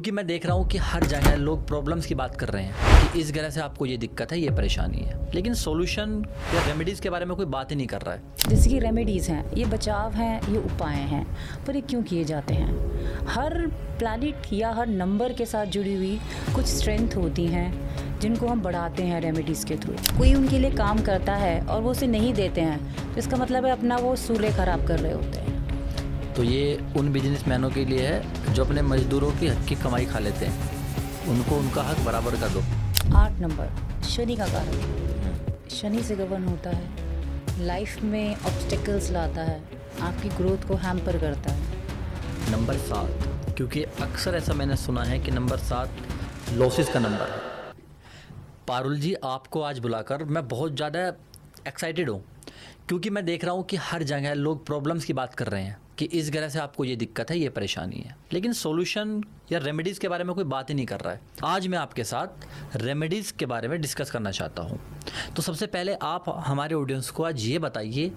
क्योंकि मैं देख रहा हूँ कि हर जगह लोग प्रॉब्लम्स की बात कर रहे हैं कि इस तरह से आपको ये दिक्कत है, ये परेशानी है, लेकिन सॉल्यूशन या रेमेडीज़ के बारे में कोई बात ही नहीं कर रहा है। जैसे कि रेमेडीज़ हैं, ये बचाव हैं, ये उपाय हैं, पर ये क्यों किए जाते हैं? हर प्लैनेट या हर नंबर के साथ जुड़ी हुई कुछ स्ट्रेंथ होती हैं जिनको हम बढ़ाते हैं रेमेडीज़ के थ्रू। कोई उनके लिए काम करता है और वो उसे नहीं देते हैं, तो इसका मतलब है अपना वो सूर्य खराब कर रहे होते हैं। तो ये उन बिजनेसमैनों के लिए है जो अपने मजदूरों की हक की कमाई खा लेते हैं, उनको उनका हक बराबर कर दो। 8 नंबर शनि का कारक है। शनि से गवर्न होता है, लाइफ में ऑब्स्टेकल्स लाता है, आपकी ग्रोथ को हैम्पर करता है। नंबर 7, क्योंकि अक्सर ऐसा मैंने सुना है कि नंबर 7 लॉसेस का नंबर है। पारुल जी, आपको आज बुलाकर मैं बहुत ज़्यादा एक्साइटेड हूँ, क्योंकि मैं देख रहा हूँ कि हर जगह लोग प्रॉब्लम्स की बात कर रहे हैं कि इस तरह से आपको ये दिक्कत है, ये परेशानी है, लेकिन सॉल्यूशन या रेमेडीज़ के बारे में कोई बात ही नहीं कर रहा है। आज मैं आपके साथ रेमेडीज़ के बारे में डिस्कस करना चाहता हूँ। तो सबसे पहले आप हमारे ऑडियंस को आज ये बताइए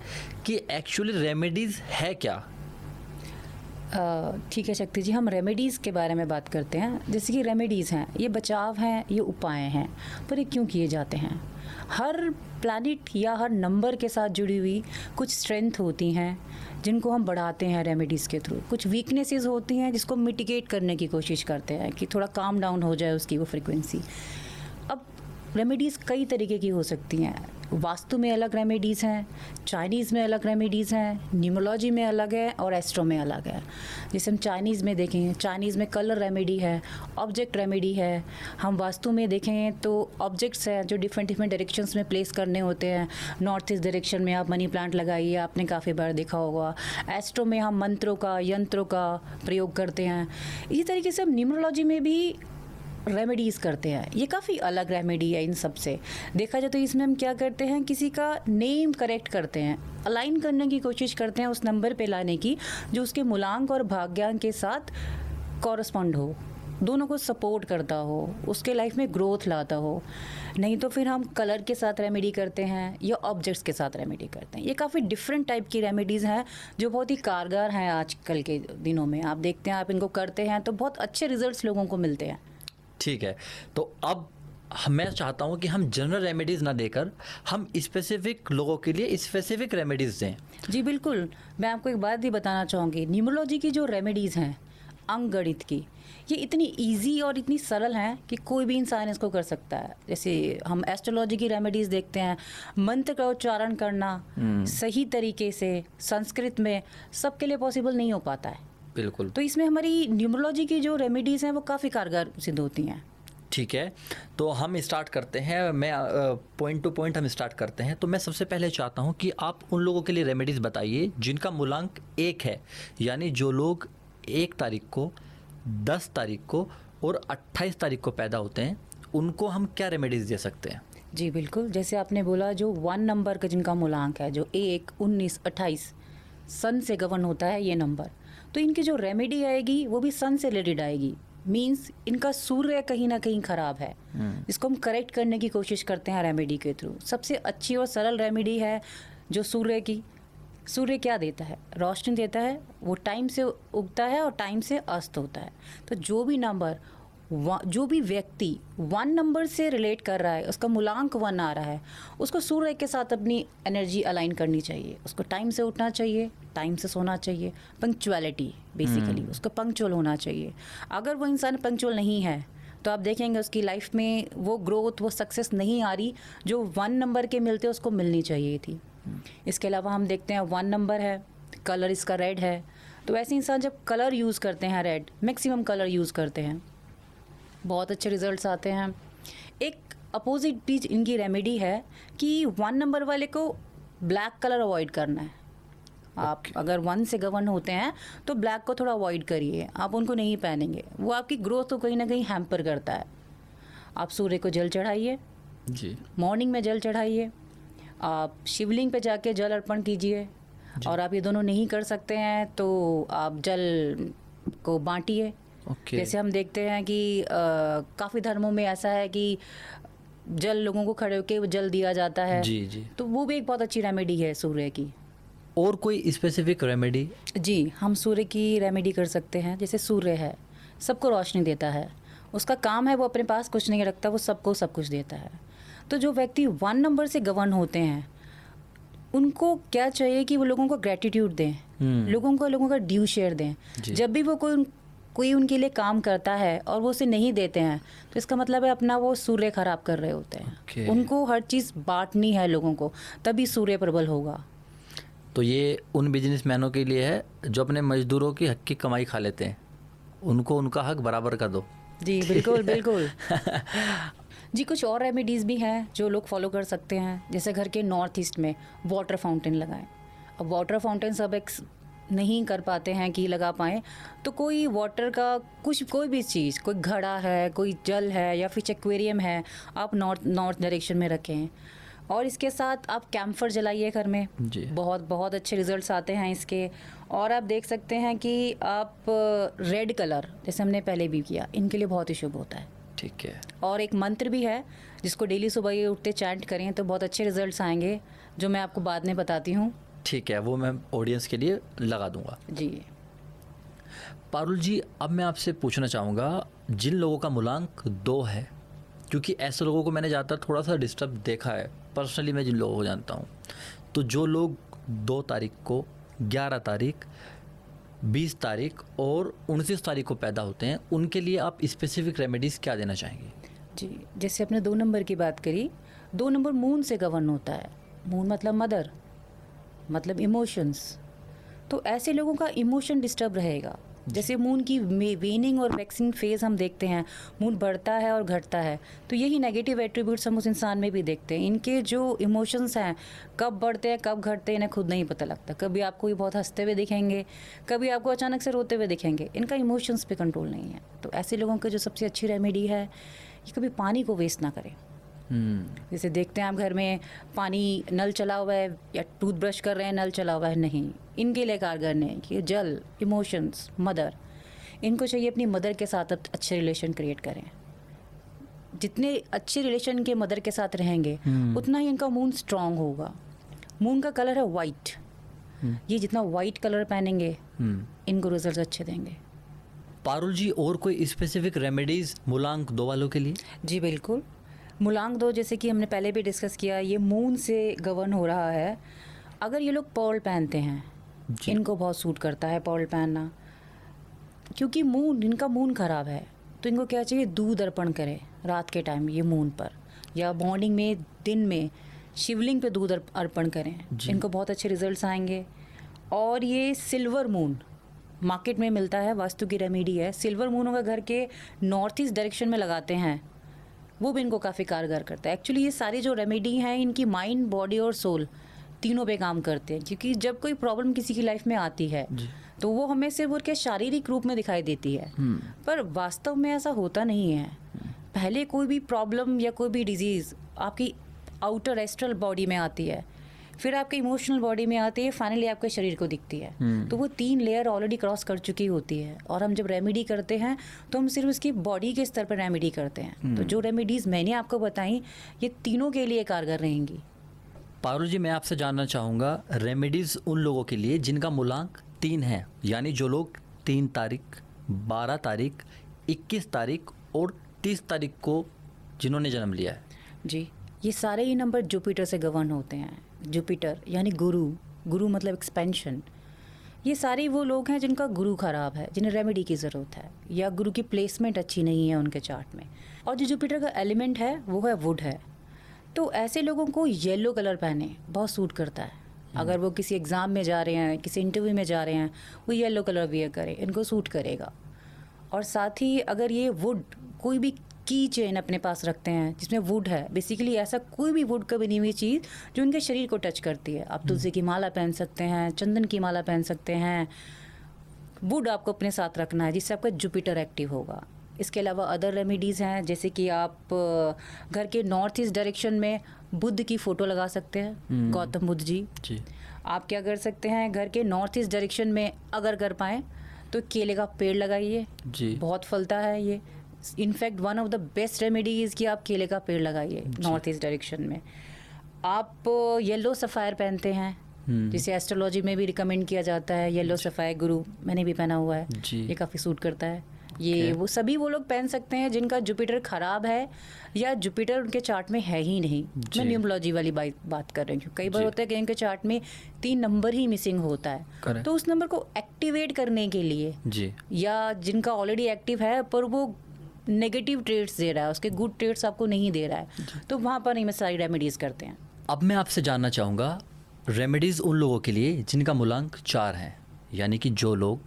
कि एक्चुअली रेमेडीज़ है क्या। ठीक है शक्ति जी, हम रेमेडीज़ के बारे में बात करते हैं। जैसे कि रेमेडीज़ हैं, ये बचाव हैं, ये उपाय हैं, पर ये क्यों किए जाते हैं? हर प्लैनेट या हर नंबर के साथ जुड़ी हुई कुछ स्ट्रेंथ होती हैं जिनको हम बढ़ाते हैं रेमेडीज़ के थ्रू। कुछ वीकनेसेस होती हैं जिसको मिटिगेट करने की कोशिश करते हैं कि थोड़ा काम डाउन हो जाए उसकी वो फ्रिक्वेंसी। अब रेमेडीज़ कई तरीके की हो सकती हैं। वास्तु में अलग रेमेडीज़ हैं, चाइनीज़ में अलग रेमेडीज़ हैं, न्यूमोलॉजी में अलग है और एस्ट्रो में अलग है। जैसे हम चाइनीज़ में देखें, चाइनीज़ में कलर रेमेडी है, ऑब्जेक्ट रेमेडी है। हम वास्तु में देखें तो ऑब्जेक्ट्स हैं जो डिफरेंट डिफरेंट डायरेक्शंस में प्लेस करने होते हैं। नॉर्थ ईस्ट डायरेक्शन में आप मनी प्लांट लगाइए, आपने काफ़ी बार देखा होगा। एस्ट्रो में हम मंत्रों का, यंत्रों का प्रयोग करते हैं। इसी तरीके से हम न्यूमरोलॉजी में भी रेमेडीज़ करते हैं। ये काफ़ी अलग रेमेडी है इन सब से। देखा जाए तो इसमें हम क्या करते हैं, किसी का नेम करेक्ट करते हैं, अलाइन करने की कोशिश करते हैं उस नंबर पे लाने की जो उसके मूलांक और भाग्यांक के साथ कॉरस्पॉन्ड हो, दोनों को सपोर्ट करता हो, उसके लाइफ में ग्रोथ लाता हो। नहीं तो फिर हम कलर के साथ रेमेडी करते हैं या ऑब्जेक्ट्स के साथ रेमेडी करते हैं। ये काफ़ी डिफरेंट टाइप की रेमेडीज़ हैं जो बहुत ही कारगर हैं आजकल के दिनों में। आप देखते हैं, आप इनको करते हैं तो बहुत अच्छे रिजल्ट्स लोगों को मिलते हैं। ठीक है, तो अब मैं चाहता हूँ कि हम जनरल रेमेडीज़ ना देकर हम स्पेसिफिक लोगों के लिए स्पेसिफिक रेमेडीज़ दें। जी बिल्कुल, मैं आपको एक बात भी बताना चाहूँगी। न्यूमरोलॉजी की जो रेमेडीज़ हैं, अंक गणित की, ये इतनी इजी और इतनी सरल हैं कि कोई भी इंसान इसको कर सकता है। जैसे हम एस्ट्रोलॉजी की रेमेडीज़ देखते हैं, मंत्र का उच्चारण करना सही तरीके से संस्कृत में सबके लिए पॉसिबल नहीं हो पाता है। बिल्कुल। तो इसमें हमारी न्यूमरोलॉजी की जो रेमेडीज़ हैं वो काफ़ी कारगर सिद्ध होती हैं। ठीक है, तो हम स्टार्ट करते हैं। मैं पॉइंट टू पॉइंट हम स्टार्ट करते हैं। तो मैं सबसे पहले चाहता हूं कि आप उन लोगों के लिए रेमेडीज़ बताइए जिनका मूलांक 1 है, यानी जो लोग 1 तारीख को, 10 तारीख को और 28 तारीख को पैदा होते हैं, उनको हम क्या रेमेडीज़ दे सकते हैं। जी बिल्कुल, जैसे आपने बोला जो 1 नंबर का जिनका मूलांक है, जो 1, 19, 28 सन से गवर्न होता है ये नंबर, तो इनकी जो रेमेडी आएगी वो भी सन से रिलेटेड आएगी। मींस इनका सूर्य कहीं ना कहीं ख़राब है, इसको हम करेक्ट करने की कोशिश करते हैं रेमेडी के थ्रू। सबसे अच्छी और सरल रेमेडी है जो सूर्य की। सूर्य क्या देता है? रोशनी देता है, वो टाइम से उगता है और टाइम से अस्त होता है। तो जो भी नंबर, जो भी व्यक्ति 1 नंबर से रिलेट कर रहा है, उसका मूलांक 1 आ रहा है, उसको सूर्य के साथ अपनी एनर्जी अलाइन करनी चाहिए। उसको टाइम से उठना चाहिए, टाइम से सोना चाहिए। पंक्चुअलिटी बेसिकली, उसको पंक्चुअल होना चाहिए। अगर वो इंसान पंक्चुअल नहीं है तो आप देखेंगे उसकी लाइफ में वो ग्रोथ, वो सक्सेस नहीं आ रही जो 1 नंबर के मिलते उसको मिलनी चाहिए थी। इसके अलावा हम देखते हैं 1 नंबर है, कलर इसका रेड है, तो ऐसे इंसान जब कलर यूज़ करते हैं, रेड मैक्सिमम कलर यूज़ करते हैं, बहुत अच्छे रिजल्ट्स आते हैं। एक अपोजिट भी इनकी रेमेडी है कि 1 नंबर वाले को ब्लैक कलर अवॉइड करना है। आप अगर 1 से गवर्न होते हैं तो ब्लैक को थोड़ा अवॉइड करिए, आप उनको नहीं पहनेंगे, वो आपकी ग्रोथ को कहीं ना कहीं हैम्पर करता है। आप सूर्य को जल चढ़ाइए जी, मॉर्निंग में जल चढ़ाइए, आप शिवलिंग पे जाके जल अर्पण कीजिए, और आप ये दोनों नहीं कर सकते हैं तो आप जल को बांटिए। जैसे हम देखते हैं कि काफ़ी धर्मों में ऐसा है कि जल लोगों को खड़े होकर जल दिया जाता है। जी जी, तो वो भी एक बहुत अच्छी रेमेडी है सूर्य की। और कोई स्पेसिफिक रेमेडी? जी, हम सूर्य की रेमेडी कर सकते हैं। जैसे सूर्य है, सबको रोशनी देता है। उसका काम है वो अपने पास कुछ नहीं रखता, वो सबको सब कुछ देता है। तो जो व्यक्ति 1 नंबर से गवर्न होते हैं उनको क्या चाहिए कि वो लोगों को ग्रेटिट्यूड दें, लोगों का ड्यू शेयर दें। जब भी वो कोई उनके लिए काम करता है और वो उसे नहीं देते हैं तो इसका मतलब है अपना वो सूर्य खराब कर रहे होते हैं। Okay. उनको हर चीज़ बांटनी है लोगों को, तभी सूर्य प्रबल होगा। तो ये उन बिजनेसमैनों के लिए है जो अपने मजदूरों की हक की कमाई खा लेते हैं, उनको उनका हक बराबर कर दो। जी बिल्कुल बिल्कुल। जी कुछ और रेमेडीज़ भी हैं जो लोग फॉलो कर सकते हैं, जैसे घर के नॉर्थ ईस्ट में वाटर फाउंटेन लगाएं। अब वाटर फाउंटेन सब एक नहीं कर पाते हैं कि लगा पाएँ, तो कोई वाटर का कोई भी चीज़, कोई घड़ा है, कोई जल है या फिर एक्वेरियम है, आप नॉर्थ डायरेक्शन में रखें। और इसके साथ आप कैम्फर जलाइए घर में, जी। बहुत बहुत अच्छे रिजल्ट्स आते हैं इसके। और आप देख सकते हैं कि आप रेड कलर, जैसे हमने पहले भी किया, इनके लिए बहुत ही शुभ होता है। ठीक है। और एक मंत्र भी है जिसको डेली सुबह ये उठते चैंट करें तो बहुत अच्छे रिजल्ट्स आएंगे, जो मैं आपको बाद में बताती हूँ। ठीक है, वो मैं ऑडियंस के लिए लगा दूंगा। जी पारुल जी, अब मैं आपसे पूछना चाहूँगा, जिन लोगों का मूलांक 2 है, क्योंकि ऐसे लोगों को मैंने ज़्यादातर थोड़ा सा डिस्टर्ब देखा है पर्सनली, मैं जिन लोगों को जानता हूँ, तो जो लोग 2 तारीख को, 11 तारीख, 20 तारीख और 29 तारीख को पैदा होते हैं, उनके लिए आप स्पेसिफिक रेमेडीज़ क्या देना चाहेंगे? जी, जैसे आपने 2 नंबर की बात करी, 2 नंबर मून से गवर्न होता है। मून मतलब मदर, मतलब इमोशंस। तो ऐसे लोगों का इमोशन डिस्टर्ब रहेगा। जैसे मून की वेनिंग और वैक्सिंग फेज हम देखते हैं, मून बढ़ता है और घटता है, तो यही नेगेटिव एट्रीब्यूट्स हम उस इंसान में भी देखते हैं। इनके जो इमोशंस हैं, कब बढ़ते हैं कब घटते हैं इन्हें खुद नहीं पता लगता। कभी आपको ये बहुत हंसते हुए दिखेंगे, कभी आपको अचानक से रोते हुए दिखेंगे। इनका इमोशंस पे कंट्रोल नहीं है। तो ऐसे लोगों के जो सबसे अच्छी रेमेडी है, ये कभी पानी को वेस्ट ना करें। जैसे देखते हैं आप घर में पानी नल चला हुआ है या टूथब्रश कर रहे हैं, नल चला हुआ है, नहीं, इनके लिए कारगर नहीं कि जल, इमोशंस, मदर, इनको चाहिए अपनी मदर के साथ अच्छे रिलेशन क्रिएट करें। जितने अच्छे रिलेशन के मदर के साथ रहेंगे उतना ही इनका मून स्ट्रांग होगा। मून का कलर है वाइट, ये जितना वाइट कलर पहनेंगे इनको रिजल्ट अच्छे देंगे। पारुल जी, और कोई स्पेसिफिक रेमेडीज़ मूलांक 2 वालों के लिए? जी बिल्कुल। मूलांक 2 जैसे कि हमने पहले भी डिस्कस किया, ये मून से गवर्न हो रहा है। अगर ये लोग पर्ल पहनते हैं, इनको बहुत सूट करता है पर्ल पहनना, क्योंकि इनका मून खराब है। तो इनको क्या चाहिए, दूध अर्पण करें रात के टाइम ये मून पर, या मॉर्निंग में, दिन में शिवलिंग पे दूध अर्पण करें, इनको बहुत अच्छे रिजल्ट्स आएंगे। और ये सिल्वर मून मार्केट में मिलता है, वास्तु की रेमेडी है। सिल्वर मून अगर घर के नॉर्थ ईस्ट डायरेक्शन में लगाते हैं, वो भी इनको काफ़ी कारगर करता है। एक्चुअली ये सारी जो रेमेडी हैं, इनकी माइंड, बॉडी और सोल तीनों पे काम करते हैं। क्योंकि जब कोई प्रॉब्लम किसी की लाइफ में आती है तो वो हमें सिर्फ उनके शारीरिक रूप में दिखाई देती है, पर वास्तव में ऐसा होता नहीं है। पहले कोई भी प्रॉब्लम या कोई भी डिजीज़ आपकी आउटर एस्ट्रल बॉडी में आती है, फिर आपके इमोशनल बॉडी में आती है, फाइनली आपके शरीर को दिखती है। तो वो 3 लेयर ऑलरेडी क्रॉस कर चुकी होती है। और हम जब रेमेडी करते हैं तो हम सिर्फ उसकी बॉडी के स्तर पर रेमेडी करते हैं। तो जो रेमेडीज़ मैंने आपको बताई, ये तीनों के लिए कारगर रहेंगी। पारुल जी, मैं आपसे जानना चाहूँगा, रेमेडीज़ उन लोगों के लिए जिनका मूलांक 3 है, यानी जो लोग 3 तारीख, 12 तारीख, 21 तारीख और 30 तारीख को जिन्होंने जन्म लिया है। जी, ये सारे ही नंबर जुपिटर से गवर्न होते हैं। जुपिटर यानी गुरु मतलब एक्सपेंशन। ये सारे वो लोग हैं जिनका गुरु खराब है, जिन्हें रेमेडी की ज़रूरत है, या गुरु की प्लेसमेंट अच्छी नहीं है उनके चार्ट में। और जो जुपिटर का एलिमेंट है वो है वुड है। तो ऐसे लोगों को येलो कलर पहने बहुत सूट करता है। अगर वो किसी एग्ज़ाम में जा रहे हैं, किसी इंटरव्यू में जा रहे हैं, वो येलो कलर वियर करें, इनको सूट करेगा। और साथ ही अगर ये वुड, कोई भी की चेन अपने पास रखते हैं जिसमें वुड है, बेसिकली ऐसा कोई भी वुड का बनी हुई चीज़ जो उनके शरीर को टच करती है, आप तुलसी की माला पहन सकते हैं, चंदन की माला पहन सकते हैं। वुड आपको अपने साथ रखना है जिससे आपका जुपिटर एक्टिव होगा। इसके अलावा अदर रेमेडीज़ हैं, जैसे कि आप घर के नॉर्थ ईस्ट डायरेक्शन में बुद्ध की फ़ोटो लगा सकते हैं, गौतम बुद्ध जी। आप क्या कर सकते हैं, घर के नॉर्थ ईस्ट डायरेक्शन में अगर कर पाएँ तो केले का पेड़ लगाइए, बहुत फलता है ये। In fact one of the best remedies कि आप केले का पेड़ लगाइए नॉर्थ ईस्ट डायरेक्शन में। आप येलो सफ़ायर पहनते हैं, जिसे एस्ट्रोलॉजी में भी रिकमेंड किया जाता है, येलो सफ़ायर गुरु, मैंने भी पहना हुआ है, ये काफ़ी सूट करता है। ये वो सभी वो लोग पहन सकते हैं जिनका जुपिटर खराब है या जुपिटर उनके चार्ट में है ही नहीं। जी। मैं न्यूमरोलॉजी वाली बात कर रही हूँ। कई बार जी। होता है कि इनके चार्ट में 3 नंबर ही मिसिंग होता है, Correct. तो उस नंबर को एक्टिवेट करने के लिए जी। या जिनका ऑलरेडी एक्टिव है पर वो नेगेटिव ट्रेड्स दे रहा है, उसके गुड ट्रेड्स आपको नहीं दे रहा है, तो वहाँ पर हमें सारी रेमेडीज़ करते हैं। अब मैं आपसे जानना चाहूँगा रेमेडीज़ उन लोगों के लिए जिनका मूलांक 4 है, यानी कि जो लोग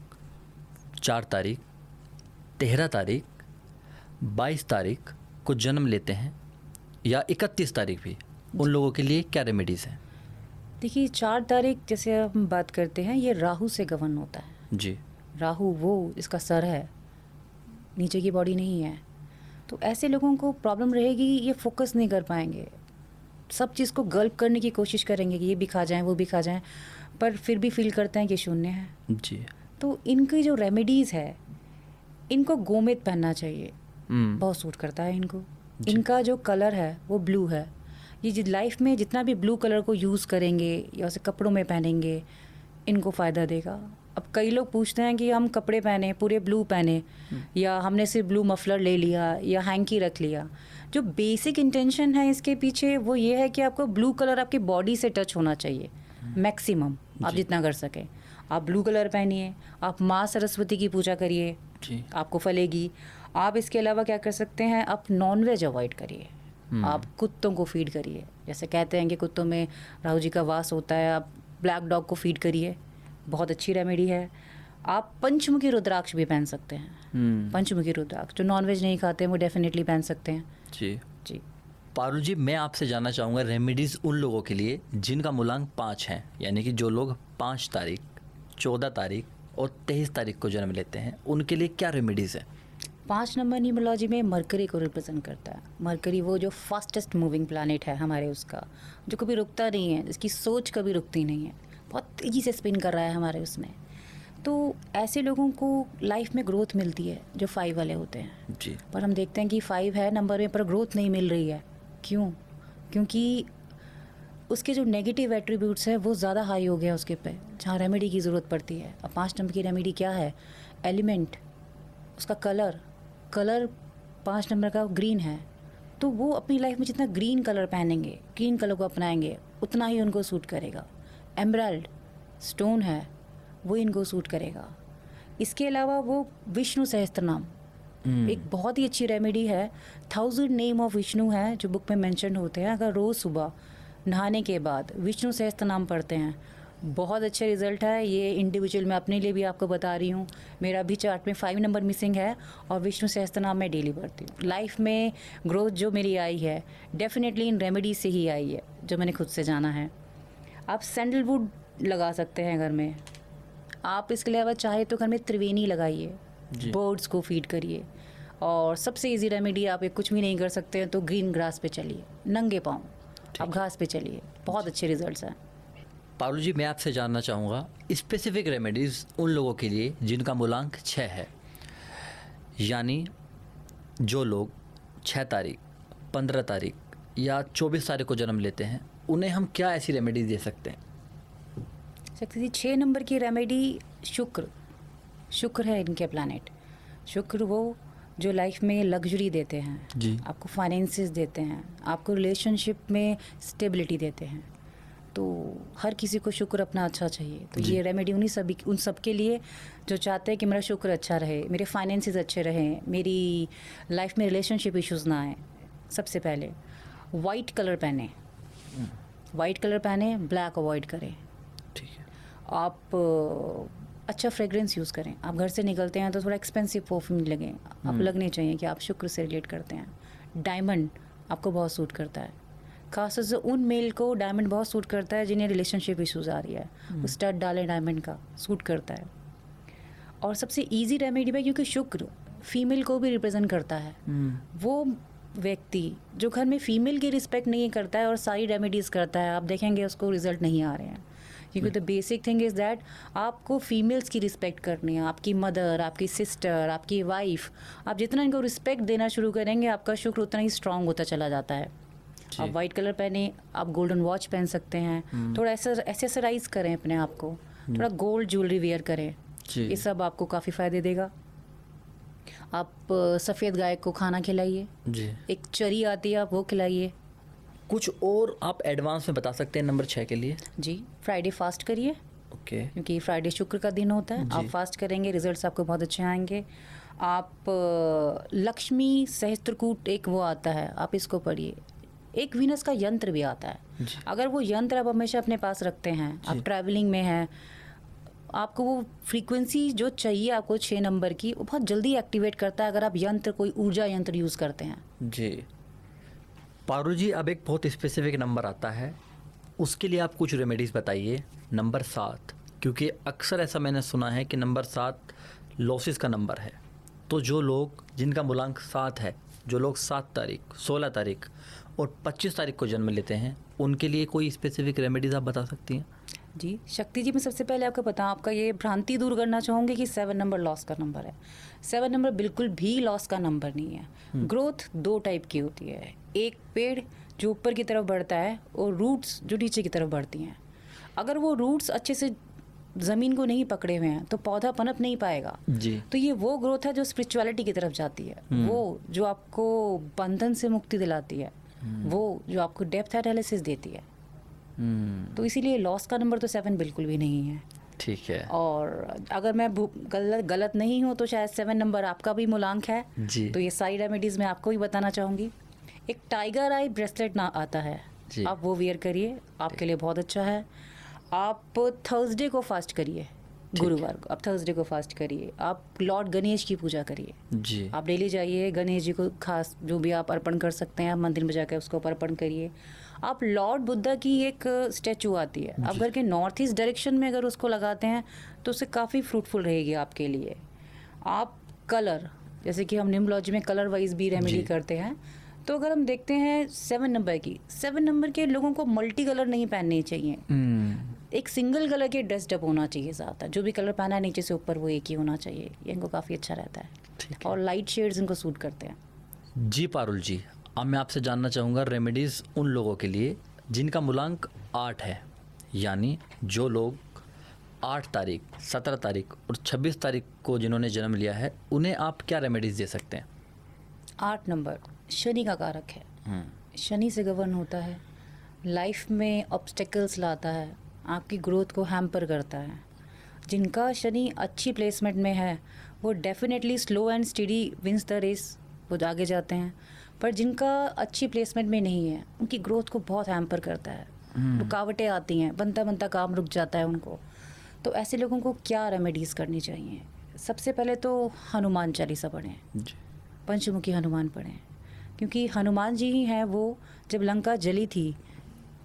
4 तारीख, 13 तारीख, 22 तारीख को जन्म लेते हैं या 31 तारीख भी, उन लोगों के लिए क्या रेमेडीज़ हैं? देखिए 4 तारीख जैसे हम बात करते हैं, ये राहु से गवर्न होता है। जी। राहु वो इसका सर है, नीचे की बॉडी नहीं है, तो ऐसे लोगों को प्रॉब्लम रहेगी, ये फोकस नहीं कर पाएंगे, सब चीज़ को गल्प करने की कोशिश करेंगे कि ये भी खा जाएं वो भी खा जाएं, पर फिर भी फील करते हैं कि शून्य है। जी। तो इनकी जो रेमेडीज़ है, इनको गोमेद पहनना चाहिए, बहुत सूट करता है इनको। इनका जो कलर है वो ब्लू है, ये लाइफ में जितना भी ब्लू कलर को यूज़ करेंगे या उसे कपड़ों में पहनेंगे, इनको फ़ायदा देगा। अब कई लोग पूछते हैं कि हम कपड़े पहने पूरे ब्लू पहने या हमने सिर्फ ब्लू मफलर ले लिया या हैंकी रख लिया। जो बेसिक इंटेंशन है इसके पीछे वो ये है कि आपको ब्लू कलर आपकी बॉडी से टच होना चाहिए मैक्सिमम, आप जितना कर सकें। आप ब्लू कलर पहनिए, आप माँ सरस्वती की पूजा करिए, जी। आपको फलेगी। आप इसके अलावा क्या कर सकते हैं, आप नॉनवेज अवॉइड करिए, आप कुत्तों को फीड करिए। जैसे कहते हैं कि कुत्तों में राहु जी का वास होता है, आप ब्लैक डॉग को फीड करिए, बहुत अच्छी रेमेडी है। आप पंचमुखी रुद्राक्ष भी पहन सकते हैं। पंचमुखी रुद्राक्ष जो नॉनवेज नहीं खाते हैं वो डेफिनेटली पहन सकते हैं। जी। जी। पारुल जी, मैं आपसे जानना चाहूँगा रेमेडीज़ उन लोगों के लिए जिनका मूलांक 5 है, यानी कि जो लोग 5 तारीख, 14 तारीख और 23 तारीख को जन्म लेते हैं, उनके लिए क्या रेमेडीज़ है? 5 नंबर न्यूमरोलॉजी में मरकरी को रिप्रेजेंट करता है। मरकरी वो जो फास्टेस्ट मूविंग प्लैनेट है हमारे, उसका जो कभी रुकता नहीं है, जिसकी सोच कभी रुकती नहीं है, बहुत तेज़ी से स्पिन कर रहा है हमारे उसमें। तो ऐसे लोगों को लाइफ में ग्रोथ मिलती है जो 5 वाले होते हैं। जी। पर हम देखते हैं कि 5 है नंबर में पर ग्रोथ नहीं मिल रही है। क्यों? क्योंकि उसके जो नेगेटिव एट्रीब्यूट्स है वो ज़्यादा हाई हो गया उसके पे, जहाँ रेमेडी की ज़रूरत पड़ती है। अब 5 नंबर की रेमेडी क्या है? एलिमेंट, उसका कलर 5 नंबर का ग्रीन है, तो वो अपनी लाइफ में जितना ग्रीन कलर पहनेंगे, ग्रीन कलर को अपनाएंगे, उतना ही उनको सूट करेगा। एमराल्ड स्टोन है, वो इनको सूट करेगा। इसके अलावा वो विष्णु सहस्त्रनाम एक बहुत ही अच्छी रेमेडी है। 1000 नेम ऑफ विष्णु है जो बुक में मेंशन होते हैं। अगर रोज़ सुबह नहाने के बाद विष्णु सहस्त्रनाम पढ़ते हैं, बहुत अच्छे रिजल्ट है। ये इंडिविजुअल मैं अपने लिए भी आपको बता रही हूँ, मेरा भी चार्ट में 5 नंबर मिसिंग है और विष्णु सहस्त्रनाम मैं डेली पढ़ती हूँ। लाइफ में ग्रोथ जो मेरी आई है डेफिनेटली इन रेमेडी से ही आई है, जो मैंने खुद से जाना है। आप सैंडलवुड लगा सकते हैं घर में। आप इसके अलावा चाहे तो घर में त्रिवेणी लगाइए, बर्ड्स को फीड करिए। और सबसे इजी रेमेडी, आप एक कुछ भी नहीं कर सकते हैं तो ग्रीन ग्रास पे चलिए, नंगे पाँव आप घास पे चलिए, बहुत अच्छे रिजल्ट्स हैं। पारुल जी, मैं आपसे जानना चाहूँगा स्पेसिफिक रेमेडीज़ उन लोगों के लिए जिनका मूलांक 6 है, यानी जो लोग 6 तारीख, 15 तारीख या 24 तारीख को जन्म लेते हैं, उन्हें हम क्या ऐसी रेमेडी दे सकते हैं? शक्ति जी 6 नंबर की रेमेडी शुक्र है इनके प्लैनेट। शुक्र वो जो लाइफ में लग्जरी देते हैं जी। आपको, फाइनेंसेस देते हैं, आपको रिलेशनशिप में स्टेबिलिटी देते हैं। तो हर किसी को शुक्र अपना अच्छा चाहिए, तो ये रेमेडी उन सब के लिए जो चाहते हैं कि मेरा शुक्र अच्छा रहे, मेरे फाइनेंसेस अच्छे रहें, मेरी लाइफ में रिलेशनशिप इश्यूज ना आए। सबसे पहले वाइट कलर पहने, ब्लैक अवॉइड करें। ठीक है। आप अच्छा फ्रेग्रेंस यूज़ करें। आप घर से निकलते हैं तो थोड़ा एक्सपेंसिव परफ्यूम लगें, आप लगने चाहिए कि आप शुक्र से रिलेट करते हैं। डायमंड आपको बहुत सूट करता है, खासतौर से उन मेल को डायमंड बहुत सूट करता है जिन्हें रिलेशनशिप इश्यूज आ रही है, वो स्टड डालें डायमंड का, सूट करता है। और सबसे इजी रेमेडी है, क्योंकि शुक्र फीमेल को भी रिप्रेजेंट करता है। वो व्यक्ति जो घर में फीमेल की रिस्पेक्ट नहीं करता है और सारी रेमेडीज़ करता है, आप देखेंगे उसको रिजल्ट नहीं आ रहे हैं। क्योंकि the basic thing is that आपको फीमेल्स की रिस्पेक्ट करनी है, आपकी मदर, आपकी सिस्टर, आपकी वाइफ। आप जितना इनको रिस्पेक्ट देना शुरू करेंगे, आपका शुक्र उतना ही स्ट्रांग होता चला जाता है। आप वाइट कलर पहने, आप गोल्डन वॉच पहन सकते हैं, थोड़ा एसेसराइज करें अपने आप को, थोड़ा गोल्ड ज्वेलरी वेयर करें, ये सब आपको काफ़ी फ़ायदे देगा। आप सफ़ेद गाय को खाना खिलाइए, जी। एक चरी आती है आप वो खिलाइए। कुछ और आप एडवांस में बता सकते हैं नंबर 6 के लिए? जी, फ्राइडे फास्ट करिए, ओके। क्योंकि फ्राइडे शुक्र का दिन होता है। जी। आप फास्ट करेंगे, रिजल्ट्स आपको बहुत अच्छे आएंगे। आप लक्ष्मी सहस्त्रकूट एक वो आता है, आप इसको पढ़िए। एक वीनस का यंत्र भी आता है, जी। अगर वो यंत्र आप हमेशा अपने पास रखते हैं, आप ट्रैवलिंग में हैं, आपको वो फ्रीक्वेंसी जो चाहिए आपको 6 नंबर की, वो बहुत जल्दी एक्टिवेट करता है अगर आप यंत्र कोई ऊर्जा यंत्र यूज़ करते हैं। जी। पारुल जी, अब एक बहुत स्पेसिफिक नंबर आता है, उसके लिए आप कुछ रेमेडीज़ बताइए। नंबर 7, क्योंकि अक्सर ऐसा मैंने सुना है कि नंबर 7 लॉसेस का नंबर है। तो जो लोग जिनका मूलांक 7 है, जो लोग 7 तारीख, 16 तारीख और 25 तारीख को जन्म लेते हैं, उनके लिए कोई स्पेसिफिक रेमेडीज़ आप बता सकती हैं? जी शक्ति जी, मैं सबसे पहले आपको बताऊं, आपका ये भ्रांति दूर करना चाहूँगी कि 7 नंबर लॉस का नंबर है। 7 नंबर बिल्कुल भी लॉस का नंबर नहीं है। ग्रोथ 2 टाइप की होती है, एक पेड़ जो ऊपर की तरफ बढ़ता है और रूट्स जो नीचे की तरफ बढ़ती हैं। अगर वो रूट्स अच्छे से ज़मीन को नहीं पकड़े हुए हैं तो पौधा पनप नहीं पाएगा। जी। तो ये वो ग्रोथ है जो स्पिरिचुअलिटी की तरफ जाती है, वो जो आपको बंधन से मुक्ति दिलाती है, वो जो आपको डेप्थ एनालिसिस देती है। तो इसीलिए लॉस का नंबर तो 7 बिल्कुल भी नहीं है। ठीक है। और अगर मैं गलत नहीं हूँ तो शायद 7 नंबर आपका भी मूलांक है। जी। तो ये सारी रेमेडीज़ मैं आपको भी बताना चाहूँगी। एक टाइगर आई ब्रेसलेट ना आता है, जी। आप वो वेयर करिए, आपके लिए बहुत अच्छा है। आप थर्सडे को फास्ट करिए, गुरुवार को आप थर्सडे को फास्ट करिए। आप लॉर्ड गणेश की पूजा करिए। जी। आप डेली जाइए, गणेश जी को खास जो भी आप अर्पण कर सकते हैं, आप मंदिर में जाकर उसको अर्पण करिए। आप लॉर्ड बुद्धा की एक स्टैचू आती है, आप घर के नॉर्थ ईस्ट डायरेक्शन में अगर उसको लगाते हैं तो उससे काफ़ी फ्रूटफुल रहेगी आपके लिए। आप कलर, जैसे कि हम न्यूमरोलॉजी में कलर वाइज भी रेमेडी करते हैं, तो अगर हम देखते हैं 7 नंबर की, 7 नंबर के लोगों को मल्टी कलर नहीं पहनने चाहिए। एक सिंगल कलर के ड्रेस्ड अप होना चाहिए ज़्यादा, जो भी कलर पहना है नीचे से ऊपर वो एक ही होना चाहिए, ये इनको काफ़ी अच्छा रहता है और लाइट शेड्स इनको सूट करते हैं। जी पारुल जी, अब मैं आपसे जानना चाहूँगा रेमेडीज़ उन लोगों के लिए जिनका मूलांक 8 है, यानी जो लोग 8 तारीख, 17 तारीख और 26 तारीख को जिन्होंने जन्म लिया है, उन्हें आप क्या रेमेडीज़ दे सकते हैं? 8 नंबर शनि का कारक है, शनि से गवर्न होता है, लाइफ में ऑब्स्टेकल्स लाता है, आपकी ग्रोथ को हैम्पर करता है। जिनका शनि अच्छी प्लेसमेंट में है वो definitely slow and steady wins the race, वो आगे जाते हैं। पर जिनका अच्छी प्लेसमेंट में नहीं है, उनकी ग्रोथ को बहुत हैम्पर करता है, रुकावटें आती हैं, बनता बनता काम रुक जाता है उनको। तो ऐसे लोगों को क्या रेमेडीज़ करनी चाहिए? सबसे पहले तो हनुमान चालीसा पढ़ें, पंचमुखी हनुमान पढ़ें, क्योंकि हनुमान जी ही हैं वो, जब लंका जली थी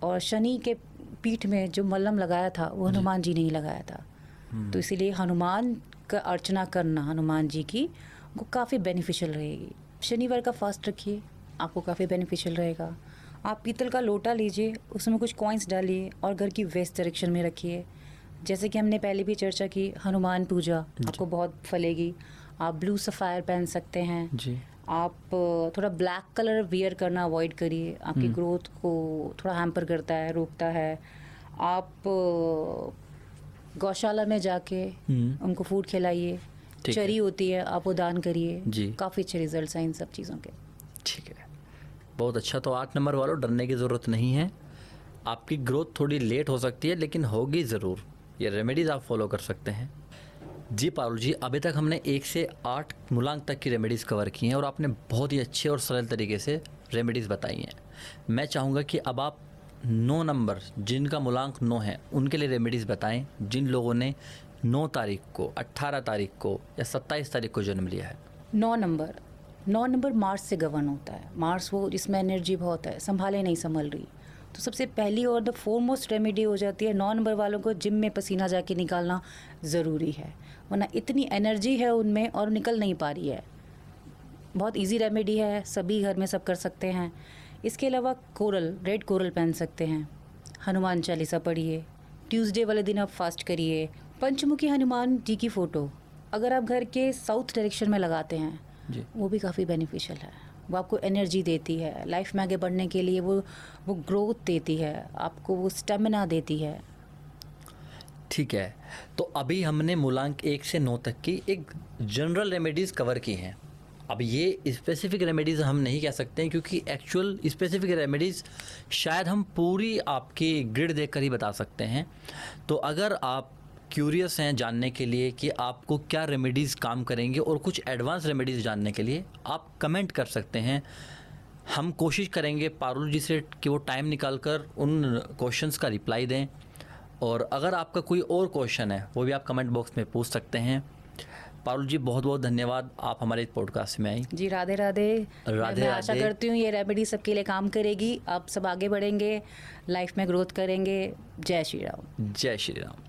और शनि के पीठ में जो मल्लम लगाया था वो हनुमान जी ने ही लगाया था। तो इसीलिए हनुमान का अर्चना करना, हनुमान जी की, वो काफ़ी बेनिफिशियल रहेगी। शनिवार का फास्ट रखिए, आपको काफ़ी बेनिफिशियल रहेगा। आप पीतल का लोटा लीजिए, उसमें कुछ कॉइन्स डालिए और घर की वेस्ट डायरेक्शन में रखिए। जैसे कि हमने पहले भी चर्चा की, हनुमान पूजा आपको बहुत फलेगी। आप ब्लू सफ़ायर पहन सकते हैं जी। आप थोड़ा ब्लैक कलर वियर करना अवॉइड करिए, आपकी ग्रोथ को थोड़ा हैम्पर करता है, रोकता है। आप गौशाला में जाके उनको फूड खिलाइए, चरी होती है आप वो दान करिए, काफ़ी अच्छे रिजल्ट्स हैं इन सब चीज़ों के। ठीक है, बहुत अच्छा। तो 8 नंबर वालों, डरने की ज़रूरत नहीं है, आपकी ग्रोथ थोड़ी लेट हो सकती है लेकिन होगी ज़रूर। ये रेमेडीज़ आप फॉलो कर सकते हैं। जी पारुल जी, अभी तक हमने 1 से 8 मूलांक तक की रेमेडीज़ कवर की हैं और आपने बहुत ही अच्छे और सरल तरीके से रेमेडीज़ बताई हैं। मैं चाहूँगा कि अब आप 9 नंबर, जिनका मूलांक 9 है, उनके लिए रेमेडीज़ बताएं, जिन लोगों ने 9 तारीख को, 18 तारीख को या 27 तारीख को जन्म लिया है। 9 नंबर मार्स से गवर्न होता है। मार्स वो जिसमें एनर्जी बहुत है, संभाले नहीं संभल रही, तो सबसे पहली और द फोरमोस्ट रेमेडी हो जाती है 9 नंबर वालों को जिम में पसीना जाके निकालना ज़रूरी है, वरना इतनी एनर्जी है उनमें और निकल नहीं पा रही है। बहुत इजी रेमेडी है, सभी घर में सब कर सकते हैं। इसके अलावा कोरल, रेड कोरल पहन सकते हैं, हनुमान चालीसा पढ़िए, ट्यूसडे वाले दिन आप फास्ट करिए। पंचमुखी हनुमान जी की फ़ोटो अगर आप घर के साउथ डायरेक्शन में लगाते हैं जी, वो भी काफ़ी बेनिफिशियल है। वो आपको एनर्जी देती है, लाइफ में आगे बढ़ने के लिए वो ग्रोथ देती है, आपको वो स्टेमिना देती है। ठीक है, तो अभी हमने मूलांक 1 से 9 तक की एक जनरल रेमेडीज़ कवर की हैं। अब ये स्पेसिफिक रेमेडीज़ हम नहीं कह सकते हैं, क्योंकि एक्चुअल स्पेसिफिक रेमेडीज़ शायद हम पूरी आपकी ग्रिड देखकर ही बता सकते हैं। तो अगर आप क्यूरियस हैं जानने के लिए कि आपको क्या रेमेडीज़ काम करेंगे और कुछ एडवांस रेमेडीज़ जानने के लिए, आप कमेंट कर सकते हैं। हम कोशिश करेंगे पारुल जी से कि वो टाइम निकाल कर उन क्वेश्चंस का रिप्लाई दें। और अगर आपका कोई और क्वेश्चन है वो भी आप कमेंट बॉक्स में पूछ सकते हैं। पारुल जी बहुत बहुत धन्यवाद, आप हमारे पॉडकास्ट में आई। जी राधे राधे। राधे मैं आशा राधे। करती हूँ ये रेमेडी सबके लिए काम करेगी, आप सब आगे बढ़ेंगे, लाइफ में ग्रोथ करेंगे। जय श्री राम। जय श्री राम।